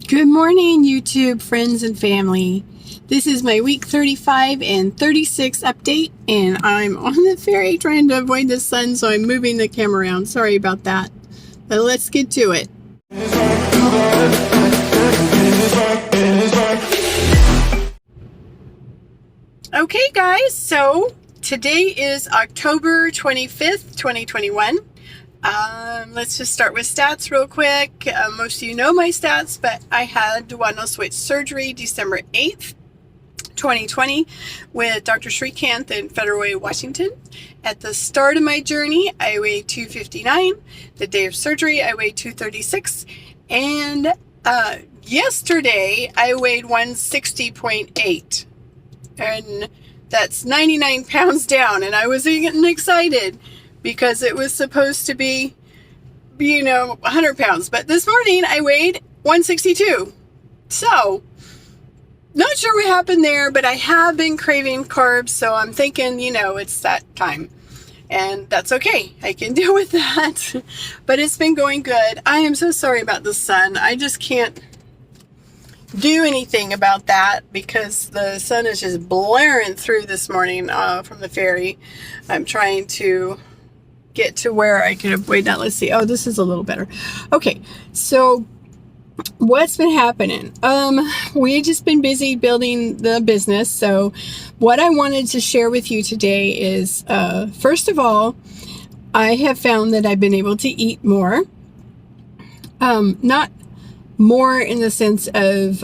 Good morning, YouTube friends and family. This is my week 35 and 36 update, and I'm on the ferry trying to avoid the sun, so I'm moving the camera around. Sorry about that, but let's get to it. Okay, guys, so today is October 25th, 2021. Let's just start with stats real quick. Most of you know my stats, but I had duodenal switch surgery December 8th, 2020 with Dr. Srikanth in Federal Way, Washington. At the start of my journey, I weighed 259. The day of surgery, I weighed 236. And yesterday, I weighed 160.8. And that's 99 pounds down. And I was getting excited because it was supposed to be, 100 pounds. But this morning I weighed 162. So, not sure what happened there, but I have been craving carbs. So I'm thinking, it's that time. And that's okay. I can deal with that. But it's been going good. I am so sorry about the sun. I just can't do anything about that because the sun is just blaring through this morning from the ferry. I'm trying to get to where I can avoid that. Let's see. Oh, this is a little better. Okay, so what's been happening? We've just been busy building the business. So what I wanted to share with you today is, first of all, I have found that I've been able to eat more. Not more in the sense of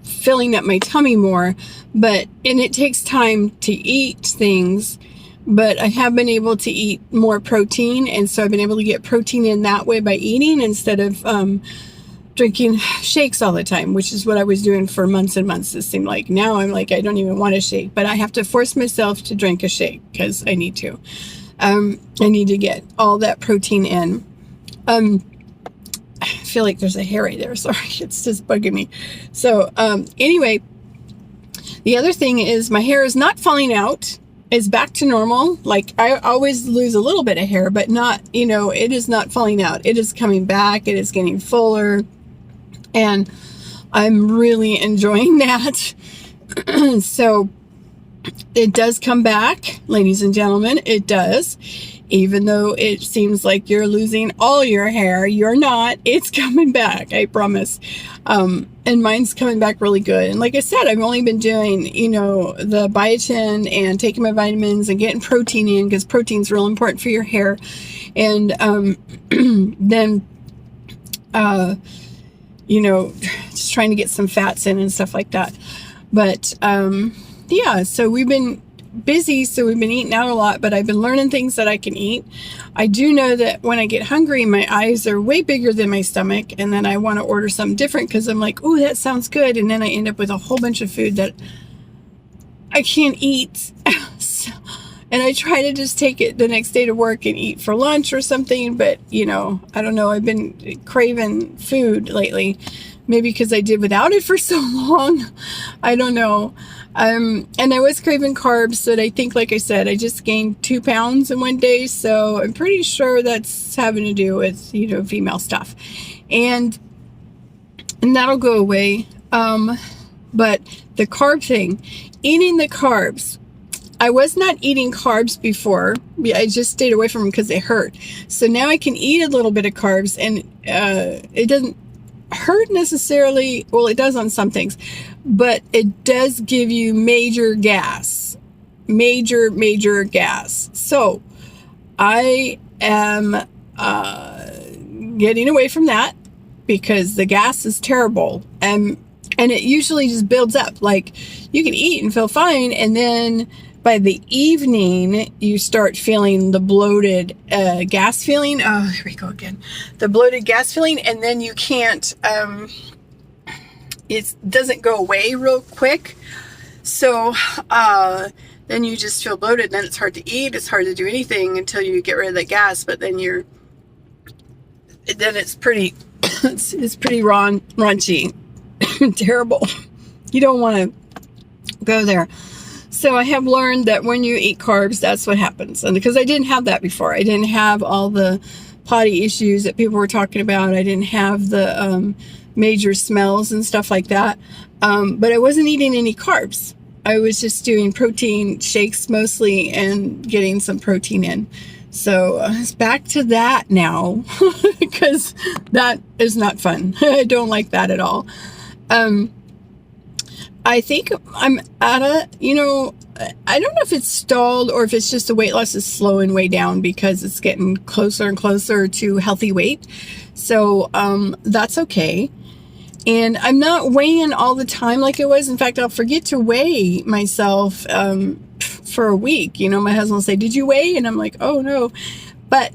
filling up my tummy more, and it takes time to eat things, but I have been able to eat more protein, and so I've been able to get protein in that way by eating instead of drinking shakes all the time, which is what I was doing for months and months. It seemed like now I'm like, I don't even want a shake, but I have to force myself to drink a shake because I need to. I need to get all that protein in. I feel like there's a hair right there. Sorry, it's just bugging me. So anyway, the other thing is my hair is not falling out. It's back to normal. Like I always lose a little bit of hair, but not, it is not falling out. It is coming back. It is getting fuller. And I'm really enjoying that. So it does come back, ladies and gentlemen. It does. Even though it seems like you're losing all your hair, you're not. It's coming back, I promise. And mine's coming back really good. And like I said, I've only been doing, the biotin and taking my vitamins and getting protein in because protein's real important for your hair. And then, just trying to get some fats in and stuff like that. But yeah, so we've been busy, so we've been eating out a lot, but I've been learning things that I can eat. I do know that when I get hungry, my eyes are way bigger than my stomach, and then I want to order something different because I'm like, oh, that sounds good, and then I end up with a whole bunch of food that I can't eat. And I try to just take it the next day to work and eat for lunch or something, but I don't know, I've been craving food lately, maybe because I did without it for so long. I don't know. And I was craving carbs, but I think, like I said, I just gained 2 pounds in one day. So I'm pretty sure that's having to do with, female stuff. And that'll go away. But the carb thing, eating the carbs, I was not eating carbs before. I just stayed away from them because they hurt. So now I can eat a little bit of carbs, and it doesn't hurt necessarily. Well, it does on some things, but it does give you major gas. Major gas. So I am getting away from that because the gas is terrible. And it usually just builds up. Like you can eat and feel fine, and then by the evening, you start feeling the bloated gas feeling. Oh, here we go again. The bloated gas feeling, and then you can't, it doesn't go away real quick. So then you just feel bloated, then it's hard to eat. It's hard to do anything until you get rid of the gas, but then it's pretty, it's pretty raunchy, terrible. You don't want to go there. So I have learned that when you eat carbs, that's what happens. And because I didn't have that before. I didn't have all the potty issues that people were talking about. I didn't have the major smells and stuff like that. But I wasn't eating any carbs. I was just doing protein shakes mostly and getting some protein in. So it's back to that now because that is not fun. I don't like that at all. I think I'm at a, I don't know if it's stalled or if it's just the weight loss is slowing way down because it's getting closer and closer to healthy weight. So that's okay. And I'm not weighing all the time like it was. In fact, I'll forget to weigh myself for a week. My husband will say, "Did you weigh?" And I'm like, "Oh, no." But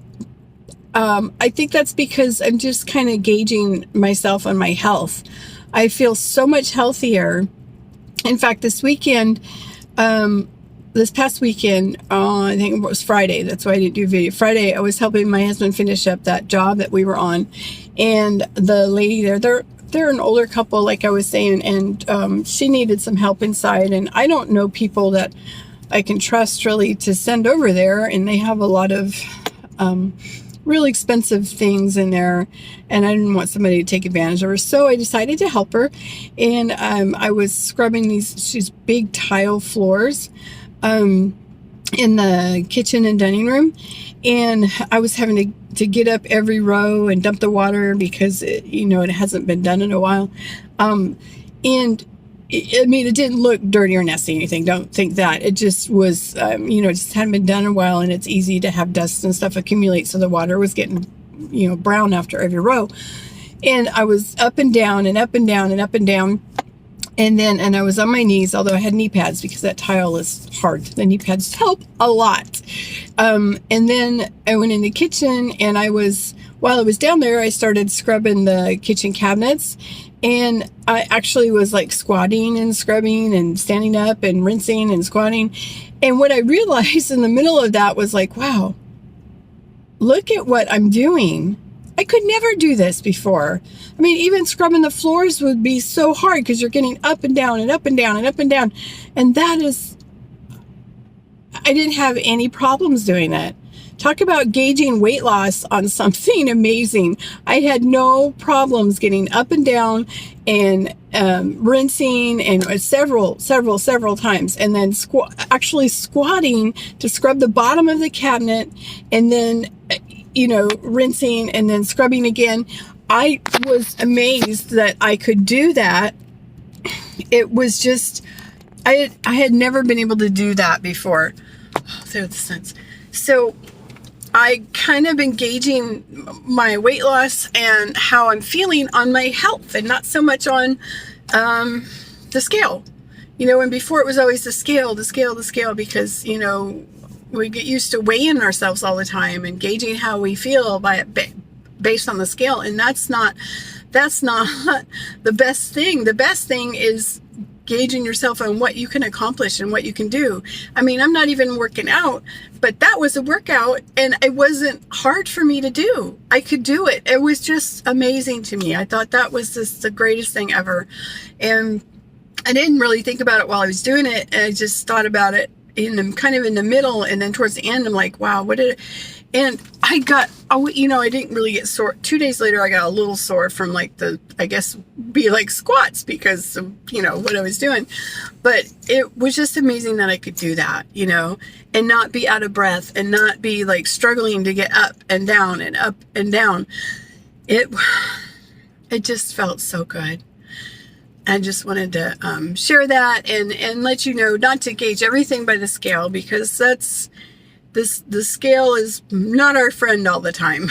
I think that's because I'm just kind of gauging myself on my health. I feel so much healthier. In fact, this past weekend, I think it was Friday. That's why I didn't do a video. Friday, I was helping my husband finish up that job that we were on. And the lady there, they're an older couple, like I was saying, and she needed some help inside. And I don't know people that I can trust really to send over there. And they have a lot of really expensive things in there, and I didn't want somebody to take advantage of her, so I decided to help her. And I was scrubbing these big tile floors in the kitchen and dining room, and I was having to get up every row and dump the water because it hasn't been done in a while. And it didn't look dirty or nasty or anything. Don't think that. It just was, just hadn't been done in a while, and it's easy to have dust and stuff accumulate. So the water was getting, brown after every row. And I was up and down and up and down and up and down. And I was on my knees, although I had knee pads because that tile is hard. The knee pads help a lot. And then I went in the kitchen, and while I was down there, I started scrubbing the kitchen cabinets. And I actually was like squatting and scrubbing and standing up and rinsing and squatting. And what I realized in the middle of that was like, wow, look at what I'm doing. I could never do this before. I mean, even scrubbing the floors would be so hard because you're getting up and down and up and down and up and down. And I didn't have any problems doing that. Talk about gauging weight loss on something amazing. I had no problems getting up and down and rinsing and several times, and then actually squatting to scrub the bottom of the cabinet, and then rinsing and then scrubbing again. I was amazed that I could do that. It was just I had never been able to do that before. Oh, there's the sense. So I kind of been gauging my weight loss and how I'm feeling on my health, and not so much on the scale. And before it was always the scale, because, we get used to weighing ourselves all the time and gauging how we feel based on the scale. And that's not the best thing. The best thing is gauging yourself on what you can accomplish and what you can do. I mean, I'm not even working out, but that was a workout, and it wasn't hard for me to do. I could do it. It was just amazing to me. I thought that was just the greatest thing ever. And I didn't really think about it while I was doing it. I just thought about it kind of in the middle, and then towards the end, I'm like, wow, and I didn't really get sore. 2 days later, I got a little sore from squats because of, what I was doing. But it was just amazing that I could do that, and not be out of breath and not be like struggling to get up and down and up and down. It just felt so good. I just wanted to share that and let you know not to gauge everything by the scale, because the scale is not our friend all the time,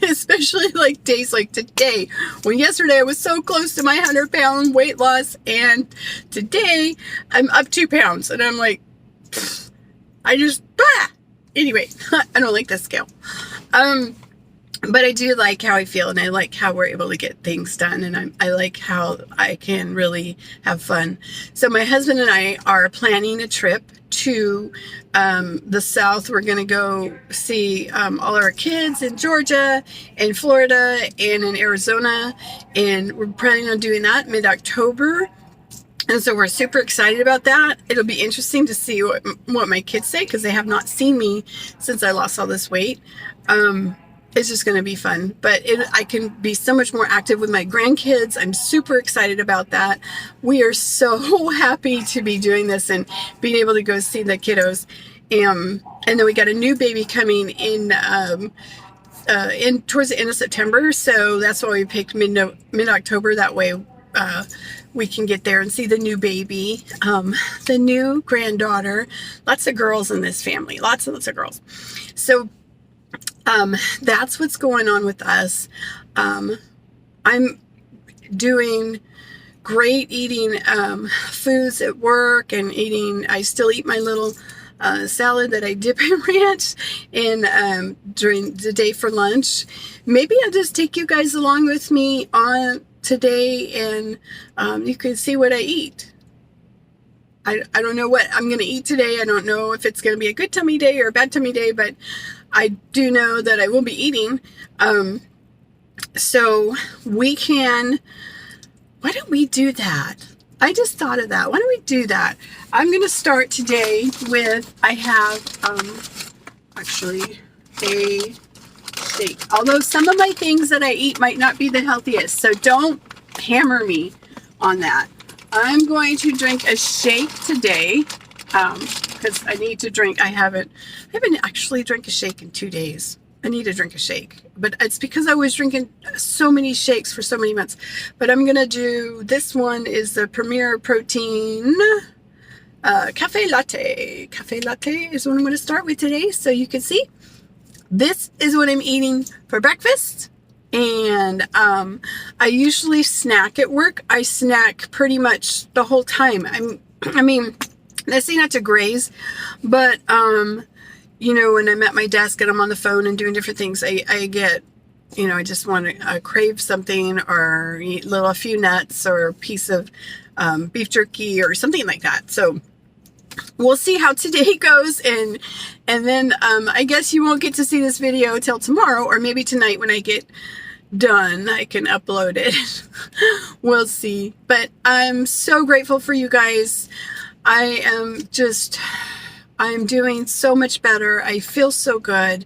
especially like days like today, when yesterday I was so close to my 100-pound weight loss, and today I'm up 2 pounds, and I'm like, anyway, I don't like the scale. But I do like how I feel, and I like how we're able to get things done, and I like how I can really have fun. So my husband and I are planning a trip to the South. We're going to go see all our kids in Georgia, in Florida, and in Arizona, and we're planning on doing that mid-October. And so we're super excited about that. It'll be interesting to see what my kids say, because they have not seen me since I lost all this weight. it's just going to be fun. But I can be so much more active with my grandkids. I'm super excited about that. We are so happy to be doing this and being able to go see the kiddos. And then we got a new baby coming in towards the end of September. So that's why we picked mid-October. That way we can get there and see the new baby, the new granddaughter. Lots of girls in this family. Lots of girls. So that's what's going on with us. I'm doing great eating foods at work and I still eat my little salad that I dip in ranch and during the day for lunch. Maybe I'll just take you guys along with me on today and you can see what I eat. I don't know what I'm going to eat today. I don't know if it's going to be a good tummy day or a bad tummy day, but I do know that I will be eating. So we can, why don't we do that? I just thought of that. Why don't we do that? I'm going to start today with, I have actually a shake. Although some of my things that I eat might not be the healthiest, so don't hammer me on that. I'm going to drink a shake today because I need to drink. I haven't actually drank a shake in 2 days. I need to drink a shake, but it's because I was drinking so many shakes for so many months. But I'm gonna do, this one is the Premier Protein Cafe Latte. Cafe Latte is what I'm gonna start with today. So you can see, this is what I'm eating for breakfast. And I usually snack at work. I snack pretty much the whole time. I mean, I say not to graze, but you know, when I'm at my desk and I'm on the phone and doing different things, I get, you know, I just want to crave something or eat a few nuts or a piece of beef jerky or something like that. So we'll see how today goes, and then I guess you won't get to see this video till tomorrow, or maybe tonight when I get done I can upload it. We'll see. But I'm so grateful for you guys. I'm doing so much better. I feel so good,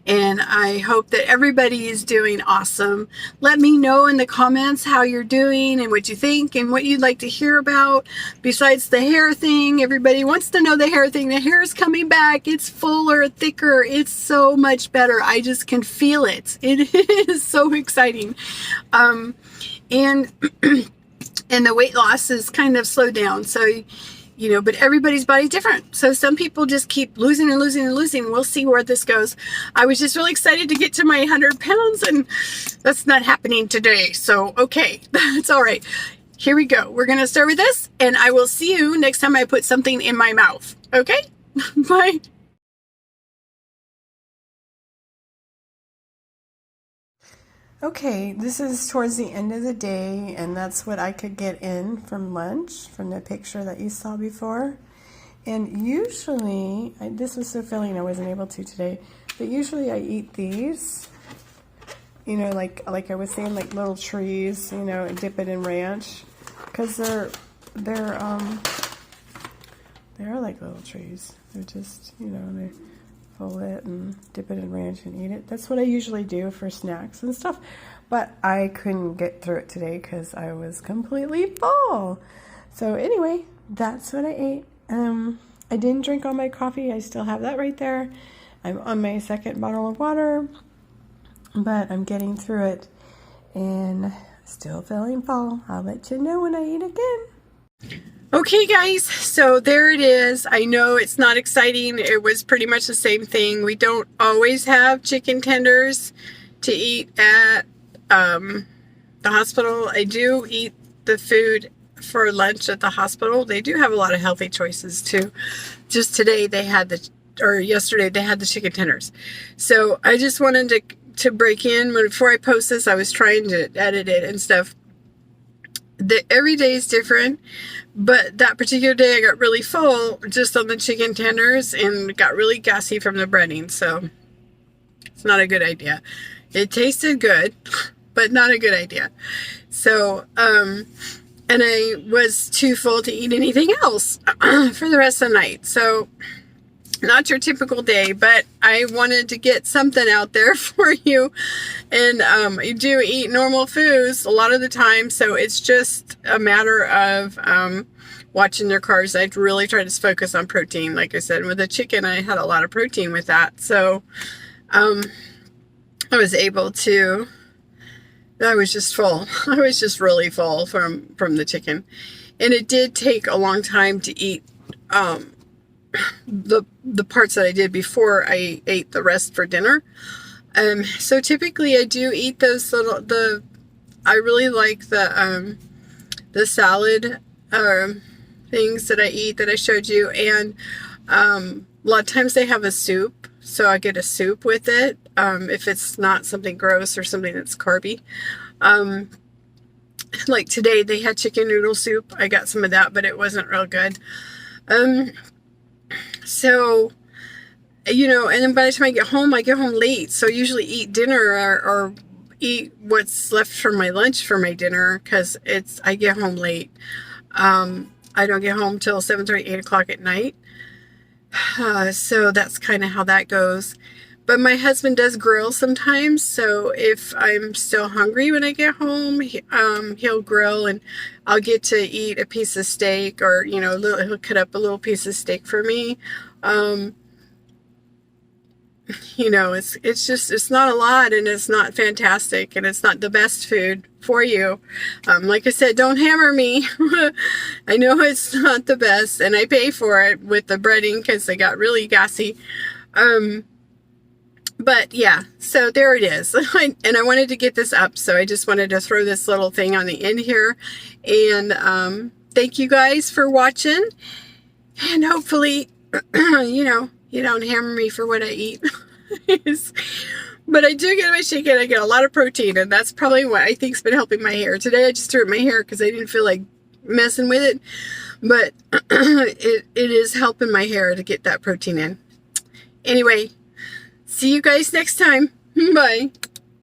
and I hope that everybody is doing awesome. Let me know in the comments how you're doing and what you think and what you'd like to hear about. Besides the hair thing, everybody wants to know the hair thing. The hair is coming back. It's fuller, thicker. It's so much better. I just can feel it. It is so exciting. And the weight loss is kind of slowed down. So, you know, but everybody's body's different. So some people just keep losing and losing and losing. We'll see where this goes. I was just really excited to get to my 100 pounds, and that's not happening today. So, okay, that's all right. Here we go. We're going to start with this, and I will see you next time I put something in my mouth. Okay? Bye. Okay, this is towards the end of the day, and that's what I could get in from lunch, from the picture that you saw before. And usually, this was so filling I wasn't able to today, but usually I eat these, you know, like I was saying, like little trees, you know, and dip it in ranch, because they're like little trees. They're just, you know, they pull it and dip it in ranch and eat it. That's what I usually do for snacks and stuff, but I couldn't get through it today because I was completely full. So anyway, that's what I ate. I didn't drink all my coffee. I still have that right there. I'm on my second bottle of water, but I'm getting through it and still feeling full. I'll let you know when I eat again. Okay guys, so there it is. I know it's not exciting. It was pretty much the same thing. We don't always have chicken tenders to eat at the hospital. I do eat the food for lunch at the hospital. They do have a lot of healthy choices too. Just today they had yesterday they had the chicken tenders. So I just wanted to break in. Before I post this, I was trying to edit it and stuff. Every day is different, but that particular day I got really full just on the chicken tenders and got really gassy from the breading, so it's not a good idea. It tasted good, but not a good idea. So, and I was too full to eat anything else for the rest of the night. So not your typical day, but I wanted to get something out there for you. And you do eat normal foods a lot of the time, so it's just a matter of watching their carbs. I'd really try to focus on protein. Like I said, with the chicken, I had a lot of protein with that, so I was able to. I was just full. I was just really full from the chicken, and it did take a long time to eat the parts that I did before I ate the rest for dinner. So typically I do eat those I really like the salad things that I eat that I showed you, and a lot of times they have a soup, so I get a soup with it if it's not something gross or something that's carby. Like today they had chicken noodle soup. I got some of that, but it wasn't real good. So, you know, and then by the time I get home late. So I usually eat dinner or eat what's left from my lunch for my dinner, because I get home late. I don't get home till 7:30, 8 o'clock at night. So that's kind of how that goes. But my husband does grill sometimes, so if I'm still hungry when I get home, he'll grill, and I'll get to eat a piece of steak, or, you know, he'll cut up a little piece of steak for me. You know, it's not a lot, and it's not fantastic, and it's not the best food for you. Like I said, don't hammer me. I know it's not the best, and I pay for it with the breading because I got really gassy. But yeah, so there it is. And I wanted to get this up, so I just wanted to throw this little thing on the end here. And thank you guys for watching. And hopefully, you know, you don't hammer me for what I eat. But I do get my chicken. I get a lot of protein, and that's probably what I think's been helping my hair. Today I just threw my hair because I didn't feel like messing with it. But it is helping my hair to get that protein in. Anyway, see you guys next time. Bye.